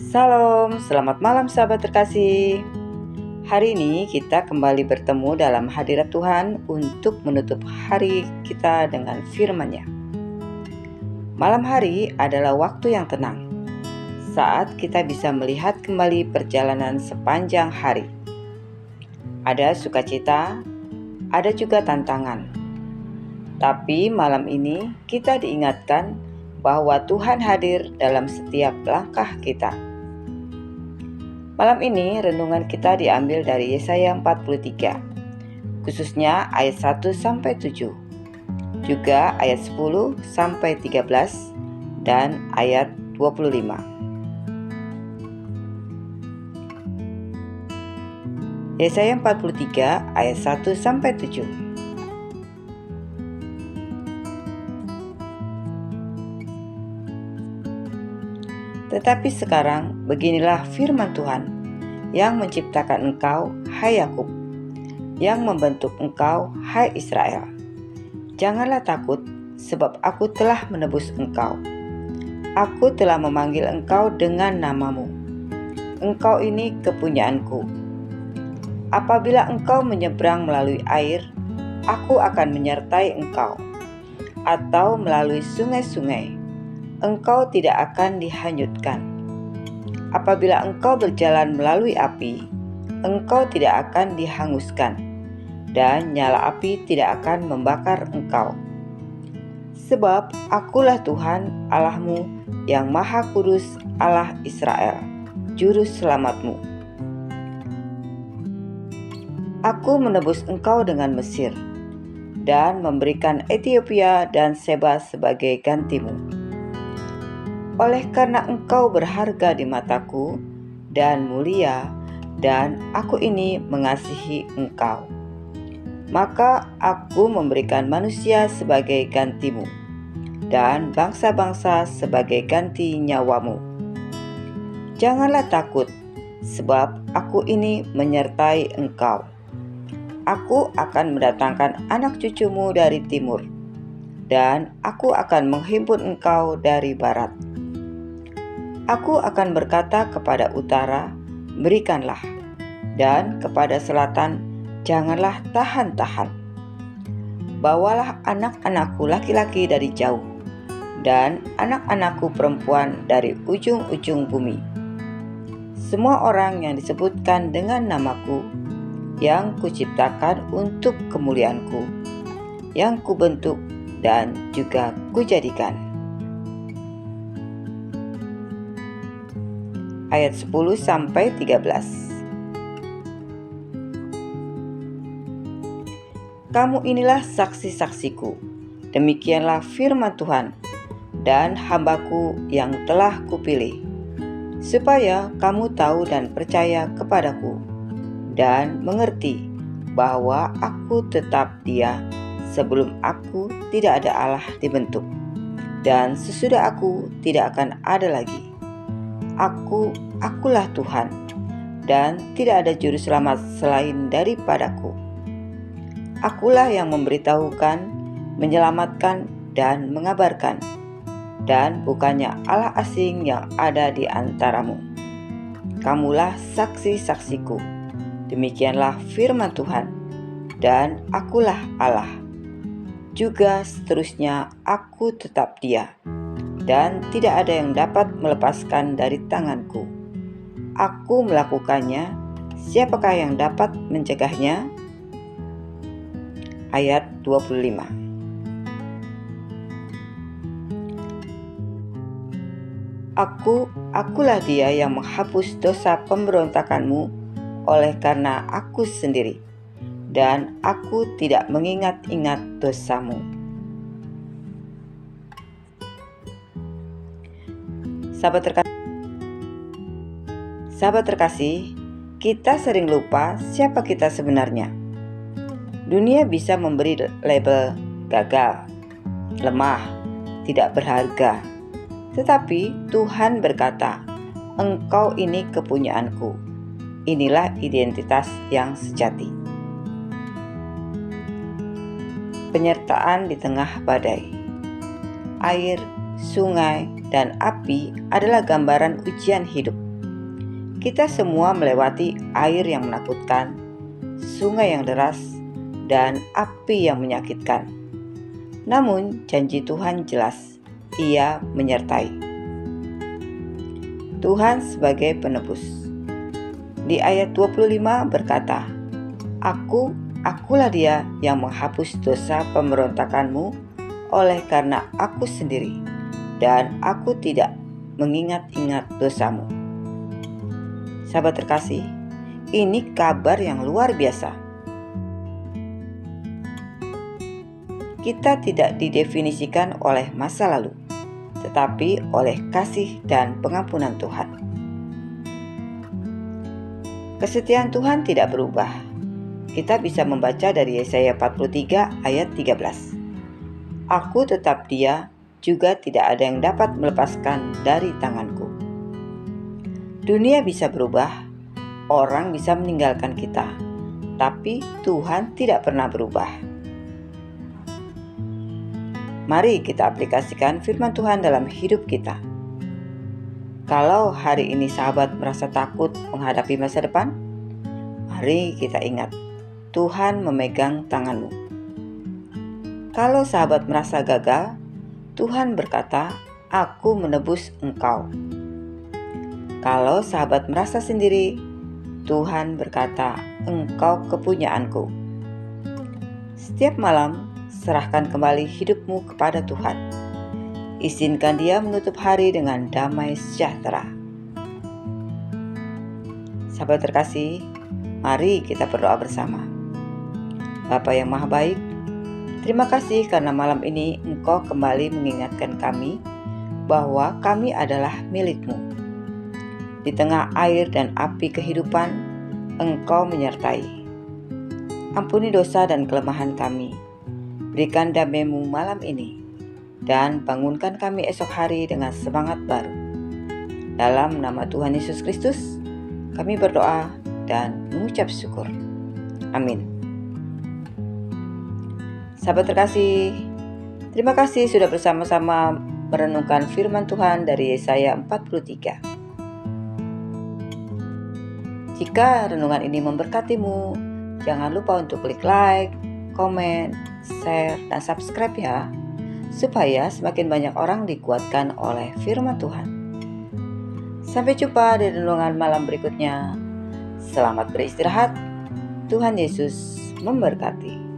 Salam, selamat malam sahabat terkasih. Hari ini kita kembali bertemu dalam hadirat Tuhan untuk menutup hari kita dengan firman-Nya. Malam hari adalah waktu yang tenang, saat kita bisa melihat kembali perjalanan sepanjang hari. Ada sukacita, ada juga tantangan. Tapi malam ini kita diingatkan bahwa Tuhan hadir dalam setiap langkah kita. Malam ini renungan kita diambil dari Yesaya 43, khususnya ayat 1-7, juga ayat 10-13 dan ayat 25. Yesaya 43 ayat 1-7. Tetapi sekarang beginilah firman Tuhan yang menciptakan engkau, hai Yakub, yang membentuk engkau, hai Israel. Janganlah takut, sebab aku telah menebus engkau. Aku telah memanggil engkau dengan namamu. Engkau ini kepunyaanku. Apabila engkau menyeberang melalui air, aku akan menyertai engkau. Atau melalui sungai-sungai, engkau tidak akan dihanyutkan. Apabila engkau berjalan melalui api, engkau tidak akan dihanguskan, dan nyala api tidak akan membakar engkau. Sebab akulah Tuhan Allahmu yang Maha Kudus, Allah Israel, Juru Selamatmu. Aku menebus engkau dengan Mesir, dan memberikan Ethiopia dan Seba sebagai gantimu. Oleh karena engkau berharga di mataku dan mulia, dan aku ini mengasihi engkau, maka aku memberikan manusia sebagai gantimu, dan bangsa-bangsa sebagai ganti nyawamu. Janganlah takut, sebab aku ini menyertai engkau. Aku akan mendatangkan anak cucumu dari timur, dan aku akan menghimpun engkau dari barat. Aku akan berkata kepada utara, berikanlah, dan kepada selatan, janganlah tahan-tahan. Bawalah anak-anakku laki-laki dari jauh, dan anak-anakku perempuan dari ujung-ujung bumi. Semua orang yang disebutkan dengan namaku, yang kuciptakan untuk kemuliaanku, yang kubentuk dan juga kujadikan. Ayat 10-13. Kamu inilah saksi-saksiku, demikianlah firman Tuhan, dan hambaku yang telah kupilih, supaya kamu tahu dan percaya kepadaku, dan mengerti bahwa aku tetap Dia, sebelum aku tidak ada Allah dibentuk, dan sesudah aku tidak akan ada lagi. Akulah Tuhan, dan tidak ada juru selamat selain daripadaku. Akulah yang memberitahukan, menyelamatkan, dan mengabarkan, dan bukannya Allah asing yang ada di antaramu. Kamulah saksi-saksiku, demikianlah firman Tuhan, dan akulah Allah. Juga seterusnya aku tetap Dia, dan tidak ada yang dapat melepaskan dari tanganku. Aku melakukannya, siapakah yang dapat mencegahnya? Ayat 25. Akulah Dia yang menghapus dosa pemberontakanmu oleh karena aku sendiri, dan aku tidak mengingat-ingat dosamu. Sahabat terkasih, kita sering lupa siapa kita sebenarnya. Dunia bisa memberi label gagal, lemah, tidak berharga. Tetapi Tuhan berkata, engkau ini kepunyaanku. Inilah identitas yang sejati. Penyertaan di tengah badai. Air, sungai, dan api adalah gambaran ujian hidup. Kita semua melewati air yang menakutkan, sungai yang deras, dan api yang menyakitkan. Namun janji Tuhan jelas, Ia menyertai. Tuhan sebagai penebus. Di ayat 25 berkata, Akulah Dia yang menghapus dosa pemberontakanmu oleh karena Aku sendiri, dan Aku tidak mengingat-ingat dosamu. Sahabat terkasih, ini kabar yang luar biasa. Kita tidak didefinisikan oleh masa lalu, tetapi oleh kasih dan pengampunan Tuhan. Kesetiaan Tuhan tidak berubah. Kita bisa membaca dari Yesaya 43 ayat 13. Aku tetap Dia, juga tidak ada yang dapat melepaskan dari tanganku. Dunia bisa berubah, orang bisa meninggalkan kita, tapi Tuhan tidak pernah berubah. Mari kita aplikasikan firman Tuhan dalam hidup kita. Kalau hari ini sahabat merasa takut menghadapi masa depan, mari kita ingat, Tuhan memegang tanganmu. Kalau sahabat merasa gagal, Tuhan berkata, Aku menebus engkau. Kalau sahabat merasa sendiri, Tuhan berkata, Engkau kepunyaanku. Setiap malam, serahkan kembali hidupmu kepada Tuhan. Izinkan Dia menutup hari dengan damai sejahtera. Sahabat terkasih, mari kita berdoa bersama. Bapa yang Maha Baik, terima kasih karena malam ini Engkau kembali mengingatkan kami bahwa kami adalah milik-Mu. Di tengah air dan api kehidupan, Engkau menyertai. Ampuni dosa dan kelemahan kami. Berikan damai-Mu malam ini, dan bangunkan kami esok hari dengan semangat baru. Dalam nama Tuhan Yesus Kristus, kami berdoa dan mengucap syukur. Amin. Sahabat terkasih, terima kasih sudah bersama-sama merenungkan firman Tuhan dari Yesaya 43. Jika renungan ini memberkatimu, jangan lupa untuk klik like, komen, share, dan subscribe ya, supaya semakin banyak orang dikuatkan oleh firman Tuhan. Sampai jumpa di renungan malam berikutnya. Selamat beristirahat. Tuhan Yesus memberkati.